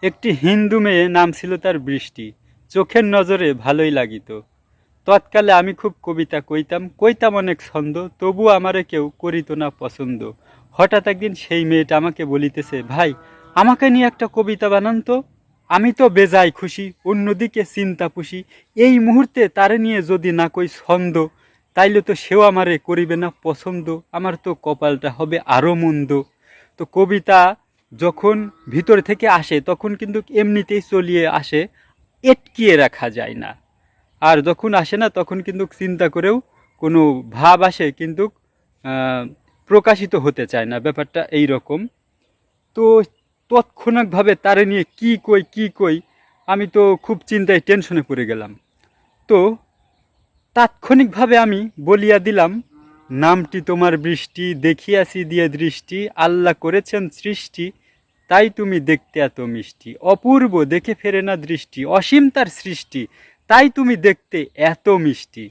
একটি হিন্দু মেয়ে নাম ছিল তার বৃষ্টি। চোখের নজরে ভালোই লাগিত। তৎকালে আমি খুব কবিতা কইতাম কইতাম অনেক ছন্দ, তবু আমারে কেউ করিত না পছন্দ। হঠাৎ একদিন সেই মেয়েটা আমাকে বলিতেছে, ভাই আমাকে নিয়ে একটা কবিতা বানান তো। আমি তো বেজায় খুশি, অন্যদিকে চিন্তা পুষি। এই মুহূর্তে তারে নিয়ে যদি না কই ছন্দ, তাইলে তো সেও আমারে করিবে না পছন্দ। আমার তো কপালটা হবে আরো মন্দ। তো কবিতা যখন ভিতর থেকে আসে তখন কিন্তু এমনিতেই চলিয়ে আসে, এটকিয়ে রাখা যায় না। আর যখন আসে না তখন কিন্তু চিন্তা করেও কোনো ভাব আসে কিন্তু আহ, প্রকাশিত হতে চায় না, ব্যাপারটা এই রকম। তো তৎক্ষণাৎভাবে তারে নিয়ে কি কই আমি তো খুব চিন্তায় টেনশনে পড়ে গেলাম। তো তাৎক্ষণিকভাবে আমি বলিয়া দিলাম, নামটি তোমার বৃষ্টি, দেখিয়াছি দিয়ে দৃষ্টি, আল্লাহ করেছেন সৃষ্টি, তাই তুমি দেখতে এত মিষ্টি, অপূর্ব দেখে ফেরে না দৃষ্টি, অসীম তার সৃষ্টি, তাই তুমি দেখতে এত মিষ্টি।